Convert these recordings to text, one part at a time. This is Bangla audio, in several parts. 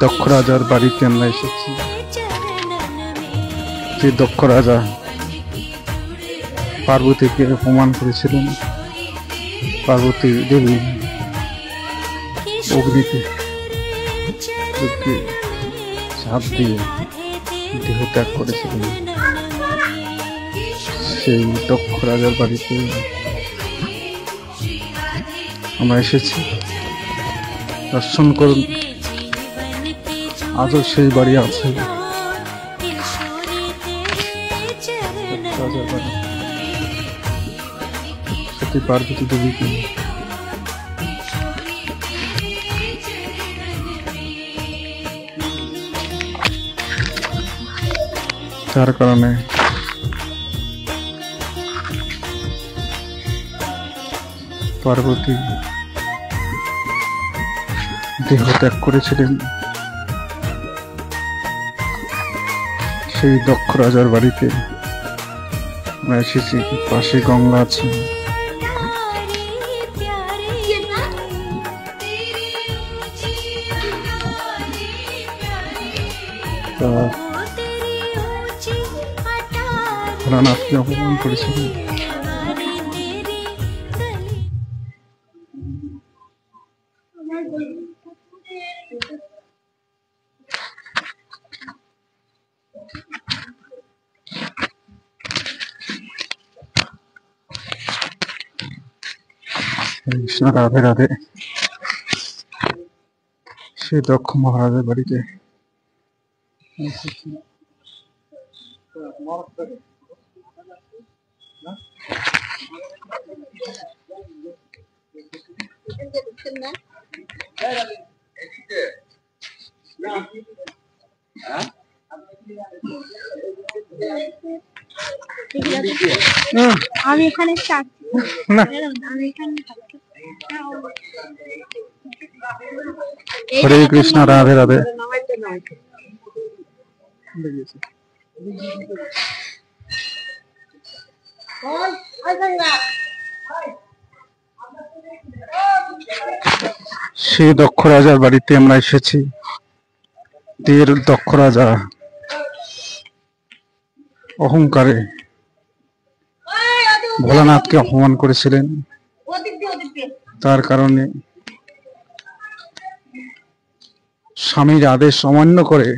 দক্ষ রাজার বাড়িতে আমরা এসেছি। যে দক্ষ রাজা পার্বতীকে অপমান করেছিলেন, পার্বতী দেবী অগ্নিতে চাপ দিয়ে দেহ ত্যাগ করেছিলেন, সেই দক্ষ রাজার বাড়িতে আমরা এসেছি। দর্শন করুন, আজও সেই বাড়ি আছে। সতী পার্বতী দেবীকে তার কারণে পার্বতী দেহ ত্যাগ করেছিলেন। সেই দক্ষ রাজার বাড়িতে আমরা এসেছি। পাশে গঙ্গা আছে। ভোলানাথকে অপমান করেছিলেন। কৃষ্ণ রাধে রাধে। সে দক্ষ মহারাজের বাড়িতে আমি এখানে হরে কৃষ্ণ রাধে রাধে। সেই দক্ষ রাজার বাড়িতে আমরা এসেছি। দক্ষ রাজা অহংকারে ভোলানাথকে অপমান করেছিলেন। তার কারণে স্বামীর আদেশ অমান্য করে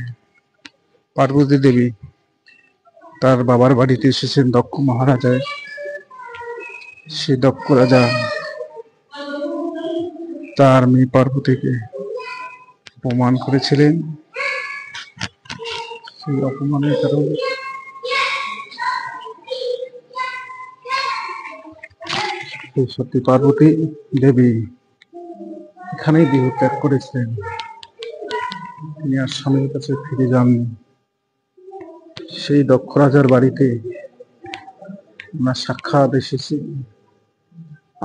পার্বতী দেবী তার বাবার বাড়িতে এসেছেন দক্ষ মহারাজায়। সেই দক্ষ রাজা তার মেয়ে পার্বতীকে অপমান করেছিলেন। সেই অপমানের কারণে সতী পার্বতী দেবী এখানেই দেহ ত্যাগ করেছিলেন। তিনি আর স্বামীর কাছে ফিরে যাননি। সেই দক্ষ রাজার বাড়িতে আমরা সাক্ষাৎ এসেছি।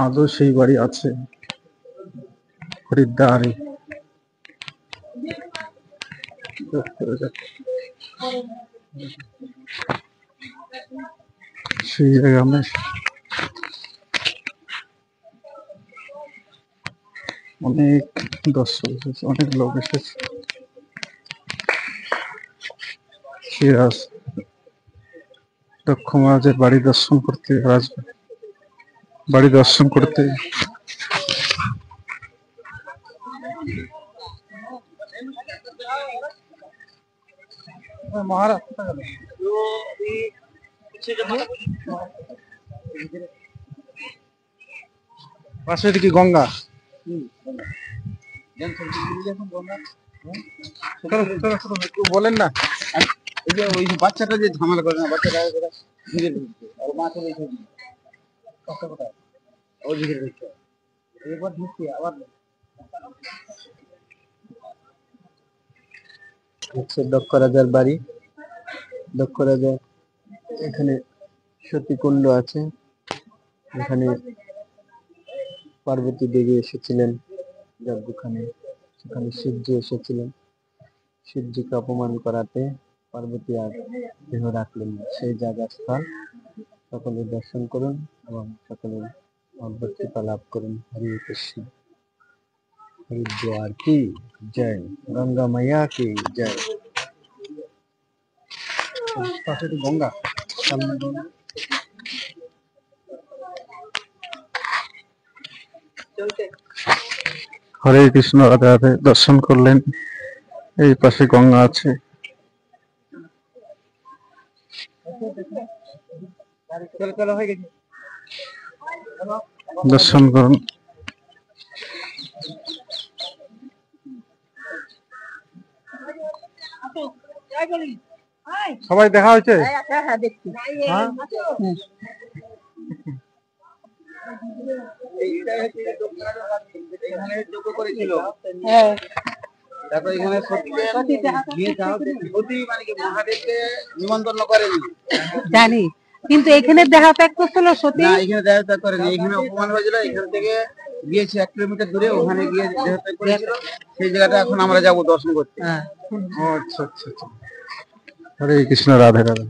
আজও সেই বাড়ি আছে হরিদ্বারে। সেই জায়গায় আমরা অনেক দর্শক এসেছে, অনেক লোক এসেছে। সিরাজ দক্ষ মহারাজের বাড়ি দর্শন করতে, বাড়ি দর্শন করতে মহারাজ পাশে কি গঙ্গা? বলেন না, ওই বাচ্চাটা যে ঝামেলা করে না, বাচ্চাটা দক্ষ রাজার বাড়ি। দক্ষ রাজা এখানে সতীকুণ্ড আছে, এখানে পার্বতী দেবী এসেছিলেন যজ্ঞখানে। সেখানে শিবজি এসেছিলেন, শিবজিকে অপমান করাতে পার্বতী আর দেহ রাখলেন না। সেই জায়গা স্থল সকলে দর্শন করুন এবং সকলে ভগবত কৃপা লাভ করুন। হরে কৃষ্ণ। हरिद्वार की जय, गंगा मैया की जय। पासे तो गंगा, सामने गंगा। হরে কৃষ্ণ, রাধে রাধে। দর্শন করলেন, এই পাশে গঙ্গা আছে। দর্শন করুন। সবাই দেখা হয়েছে? হ্যাঁ দেখছি। হ্যাঁ? এখানে যোগ্য করেছিল। হ্যাঁ তারপর এখানে সতী মানে কি মহাদেবকে নিমন্ত্রণ করেনি। জানি, কিন্তু এখানে দেখা ত্যাগ করছিল সতী। না, এখানে দেহত্যাগ করেনি, এখানে অপমান হয়েছিল। এখান থেকে গিয়েছে 1 কিলোমিটার দূরে, ওখানে গিয়ে দেহত্যাগ করেছিল। সেই জায়গাটা এখন আমরা যাব দর্শন করতে। হ্যাঁ। ও আচ্ছা আচ্ছা আচ্ছা। হরে কৃষ্ণ, রাধে রাধে।